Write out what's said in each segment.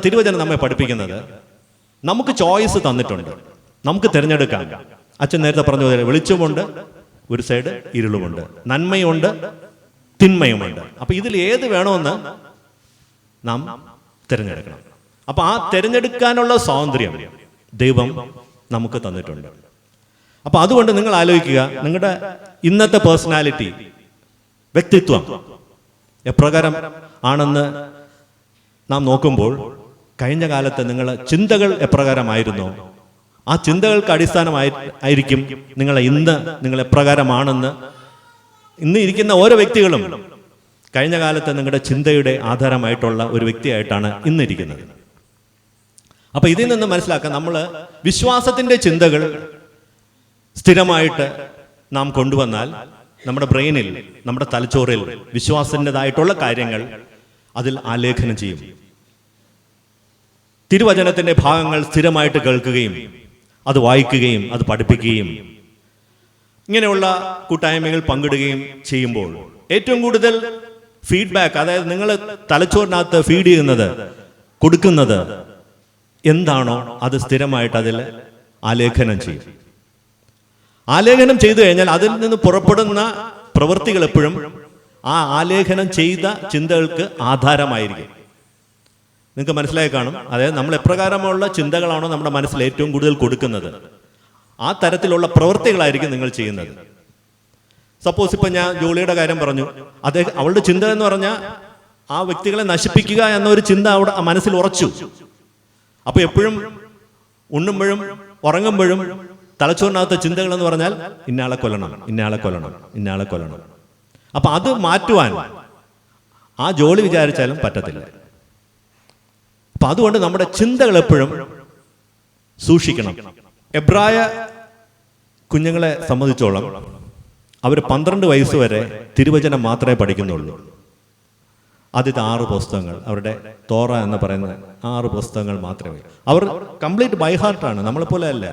തിരുവചനം നമ്മെ പഠിപ്പിക്കുന്നത് നമുക്ക് ചോയ്സ് തന്നിട്ടുണ്ട്, നമുക്ക് തിരഞ്ഞെടുക്കാം. അച്ഛൻ നേരത്തെ പറഞ്ഞു പോലെ വെളിച്ചമുണ്ട്, ഒരു സൈഡ് ഇരുളുമുണ്ട്, നന്മയുണ്ട്, തിന്മയുമുണ്ട്. അപ്പൊ ഇതിൽ ഏത് വേണമെന്ന് നാം തിരഞ്ഞെടുക്കണം. അപ്പൊ ആ തിരഞ്ഞെടുക്കാനുള്ള സ്വാതന്ത്ര്യം ദൈവം നമുക്ക് തന്നിട്ടുണ്ട്. അപ്പൊ അതുകൊണ്ട് നിങ്ങൾ ആലോചിക്കുക, നിങ്ങളുടെ ഇന്നത്തെ പേഴ്സണാലിറ്റി, വ്യക്തിത്വം എപ്രകാരം ആണെന്ന് നാം നോക്കുമ്പോൾ കഴിഞ്ഞ കാലത്ത് നിങ്ങളെ ചിന്തകൾ എപ്രകാരമായിരുന്നോ ആ ചിന്തകൾക്ക് അടിസ്ഥാനമായിരിക്കും നിങ്ങൾ എപ്രകാരമാണെന്ന് ഇന്ന് ഇരിക്കുന്ന ഓരോ വ്യക്തികളും കഴിഞ്ഞ കാലത്ത് നിങ്ങളുടെ ചിന്തയുടെ ആധാരമായിട്ടുള്ള ഒരു വ്യക്തിയായിട്ടാണ് ഇന്നിരിക്കുന്നത്. അപ്പൊ ഇതിൽ നിന്ന് മനസ്സിലാക്കാം, നമ്മൾ വിശ്വാസത്തിന്റെ ചിന്തകൾ സ്ഥിരമായിട്ട് നാം കൊണ്ടുവന്നാൽ നമ്മുടെ ബ്രെയിനിൽ, നമ്മുടെ തലച്ചോറിൽ വിശ്വാസത്തിൻ്റെതായിട്ടുള്ള കാര്യങ്ങൾ അതിൽ ആലേഖനം ചെയ്യും. തിരുവചനത്തിന്റെ ഭാഗങ്ങൾ സ്ഥിരമായിട്ട് കേൾക്കുകയും അത് വായിക്കുകയും അത് പഠിപ്പിക്കുകയും ഇങ്ങനെയുള്ള കൂട്ടായ്മകൾ പങ്കിടുകയും ചെയ്യുമ്പോൾ ഏറ്റവും കൂടുതൽ ഫീഡ്ബാക്ക്, അതായത് നിങ്ങൾ തലച്ചോറിനകത്ത് ഫീഡ് ചെയ്യുന്നത്, കൊടുക്കുന്നത് എന്താണോ അത് സ്ഥിരമായിട്ട് അതിൽ ആലേഖനം ചെയ്യും. ആലേഖനം ചെയ്തു കഴിഞ്ഞാൽ അതിൽ നിന്ന് പുറപ്പെടുന്ന പ്രവൃത്തികൾ എപ്പോഴും ആ ആലേഖനം ചെയ്ത ചിന്തകൾക്ക് ആധാരമായിരിക്കും. നിങ്ങൾക്ക് മനസ്സിലായി കാണും. അതായത് നമ്മൾ എപ്രകാരമുള്ള ചിന്തകളാണോ നമ്മുടെ മനസ്സിൽ ഏറ്റവും കൂടുതൽ കൊടുക്കുന്നത്, ആ തരത്തിലുള്ള പ്രവൃത്തികളായിരിക്കും നിങ്ങൾ ചെയ്യുന്നത്. സപ്പോസ് ഇപ്പം ഞാൻ ജോളിയുടെ കാര്യം പറഞ്ഞു, അവളുടെ ചിന്ത എന്ന് പറഞ്ഞാൽ ആ വ്യക്തികളെ നശിപ്പിക്കുക എന്നൊരു ചിന്ത അവിടെ മനസ്സിൽ ഉറച്ചു. അപ്പൊ എപ്പോഴും ഉണ്ണുമ്പോഴും ഉറങ്ങുമ്പോഴും തലച്ചോറിനകത്തെ ചിന്തകൾ എന്ന് പറഞ്ഞാൽ ഇന്നയാളെ കൊല്ലണം, ഇന്നയാളെ കൊല്ലണം, ഇന്നയാളെ കൊല്ലണം. അപ്പൊ അത് മാറ്റുവാൻ ആ ജോലി വിചാരിച്ചാലും പറ്റത്തില്ല. അപ്പൊ അതുകൊണ്ട് നമ്മുടെ ചിന്തകൾ എപ്പോഴും സൂക്ഷിക്കണം. എബ്രായ കുഞ്ഞുങ്ങളെ സംബന്ധിച്ചോളം അവർ 12 വയസ്സ് വരെ തിരുവചനം മാത്രമേ പഠിക്കുന്നുള്ളൂ. ആദ്യത്തെ 6 പുസ്തകങ്ങൾ, അവരുടെ തോറ എന്ന് പറയുന്ന 6 പുസ്തകങ്ങൾ മാത്രമേ. അവർ കംപ്ലീറ്റ് ബൈ ഹാർട്ടാണ്, നമ്മളെപ്പോലെ അല്ല.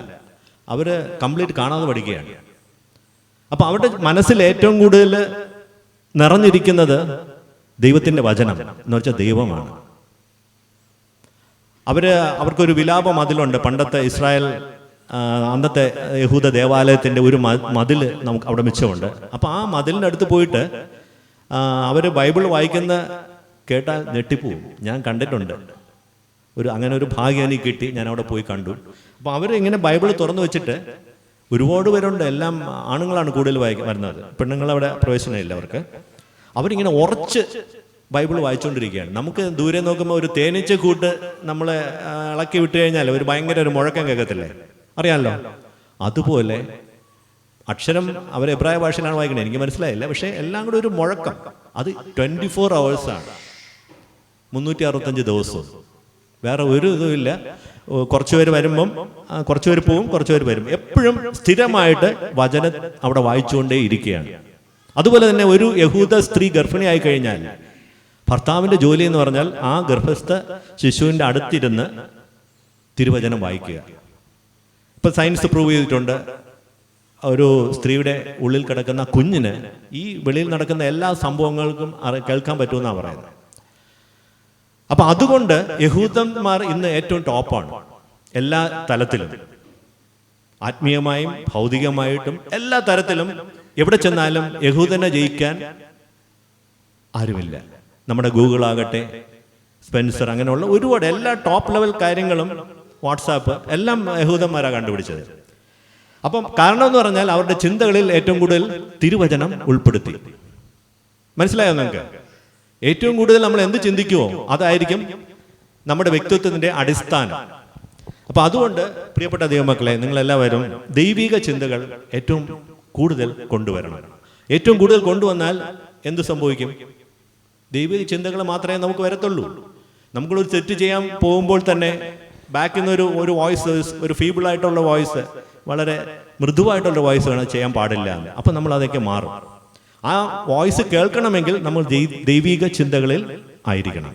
അവര് കംപ്ലീറ്റ് കാണാതെ പഠിക്കുകയാണ്. അപ്പൊ അവരുടെ മനസ്സിൽ ഏറ്റവും കൂടുതൽ നിറഞ്ഞിരിക്കുന്നത് ദൈവത്തിന്റെ വചനം എന്ന് വെച്ചാൽ ദൈവമാണ്. അവർക്കൊരു വിലാപം അതിലുണ്ട്. പണ്ടത്തെ ഇസ്രായേൽ, അന്നത്തെ യഹൂദ ദേവാലയത്തിന്റെ ഒരു മതിൽ നമുക്ക് അവിടെ മിച്ചമുണ്ട്. അപ്പൊ ആ മതിലിൻ്റെ അടുത്ത് പോയിട്ട് അവര് ബൈബിൾ വായിക്കുന്ന കേട്ടാൽ ഞെട്ടിപ്പോവും. ഞാൻ കണ്ടിട്ടുണ്ട്, അങ്ങനെ ഒരു ഭാഗ്യം എനിക്ക് കിട്ടി, ഞാൻ അവിടെ പോയി കണ്ടു. അപ്പൊ അവരിങ്ങനെ ബൈബിൾ തുറന്നു വെച്ചിട്ട് ഒരുപാട് പേരുണ്ട്, എല്ലാം ആണുങ്ങളാണ് കൂടുതൽ വരുന്നത്, പെണ്ണുങ്ങളവിടെ പ്രവേശനമില്ല അവർക്ക്. അവരിങ്ങനെ ഉറച്ച് ബൈബിൾ വായിച്ചുകൊണ്ടിരിക്കുകയാണ്. നമുക്ക് ദൂരെ നോക്കുമ്പോൾ ഒരു തേനീച്ച കൂട്ട് നമ്മളെ ഇളക്കി വിട്ട് കഴിഞ്ഞാൽ ഒരു ഭയങ്കര ഒരു മുഴക്കം കേൾക്കത്തില്ലേ, അറിയാമല്ലോ. അതുപോലെ അക്ഷരം അവർ എബ്രായ ഭാഷയിലാണ് വായിക്കുന്നത്, എനിക്ക് മനസ്സിലായില്ല. പക്ഷേ എല്ലാം കൂടെ ഒരു മുഴക്കം. അത് 24 hours ആണ്, 365 ദിവസവും. വേറെ ഒരു ഇതുമില്ല. കുറച്ചു പേര് വരുമ്പം കുറച്ചു പേര് പോവും, കുറച്ചു പേര് വരും. എപ്പോഴും സ്ഥിരമായിട്ട് വചനം അവിടെ വായിച്ചുകൊണ്ടേ ഇരിക്കുകയാണ്. അതുപോലെ തന്നെ ഒരു യഹൂദ സ്ത്രീ ഗർഭിണിയായി കഴിഞ്ഞാൽ ഭർത്താവിൻ്റെ ജോലി എന്ന് പറഞ്ഞാൽ ആ ഗർഭസ്ഥ ശിശുവിൻ്റെ അടുത്തിരുന്ന് തിരുവചനം വായിക്കുക. ഇപ്പം സയൻസ് പ്രൂവ് ചെയ്തിട്ടുണ്ട്, ഒരു സ്ത്രീയുടെ ഉള്ളിൽ കിടക്കുന്ന കുഞ്ഞിന് ഈ വെളിയിൽ നടക്കുന്ന എല്ലാ സംഭവങ്ങൾക്കും കേൾക്കാൻ പറ്റുമെന്നാണ് പറയുന്നത്. അപ്പൊ അതുകൊണ്ട് യഹൂദന്മാർ ഇന്ന് ഏറ്റവും ടോപ്പാണ് എല്ലാ തലത്തിലും, ആത്മീയമായും ഭൗതികമായിട്ടും എല്ലാ തരത്തിലും. എവിടെ ചെന്നാലും യഹൂദനെ ജയിക്കാൻ ആരുമില്ല. നമ്മുടെ ഗൂഗിൾ ആകട്ടെ, സ്പെൻസർ, അങ്ങനെയുള്ള ഒരുപാട് എല്ലാ ടോപ്പ് ലെവൽ കാര്യങ്ങളും, വാട്സാപ്പ്, എല്ലാം യഹൂദന്മാരാണ് കണ്ടുപിടിച്ചത്. അപ്പം കാരണം എന്ന് പറഞ്ഞാൽ അവരുടെ ചിന്തകളിൽ ഏറ്റവും കൂടുതൽ തിരുവചനം ഉൾപ്പെടുത്തി. മനസ്സിലായോ നിങ്ങൾക്ക്? ഏറ്റവും കൂടുതൽ നമ്മൾ എന്ത് ചിന്തിക്കുമോ അതായിരിക്കും നമ്മുടെ വ്യക്തിത്വത്തിന്റെ അടിസ്ഥാനം. അപ്പൊ അതുകൊണ്ട് പ്രിയപ്പെട്ട ദൈവമക്കളെ, നിങ്ങളെല്ലാവരും ദൈവിക ചിന്തകൾ ഏറ്റവും കൂടുതൽ കൊണ്ടുവരണം. ഏറ്റവും കൂടുതൽ കൊണ്ടുവന്നാൽ എന്ത് സംഭവിക്കും? ദൈവിക ചിന്തകൾ മാത്രമേ നമുക്ക് വരത്തുള്ളൂ. നമുക്കൊരു തെറ്റ് ചെയ്യാൻ പോകുമ്പോൾ തന്നെ ബാക്കിൽ നിന്ന് ഒരു വോയിസ്, ഒരു ഫീബിളായിട്ടുള്ള വോയിസ്, വളരെ മൃദുവായിട്ടുള്ള വോയിസ് വേണം, ചെയ്യാൻ പാടില്ല. അപ്പം നമ്മൾ അതൊക്കെ മാറും. ആ വോയിസ് കേൾക്കണമെങ്കിൽ നമ്മൾ ദൈവിക ചിന്തകളിൽ ആയിരിക്കണം.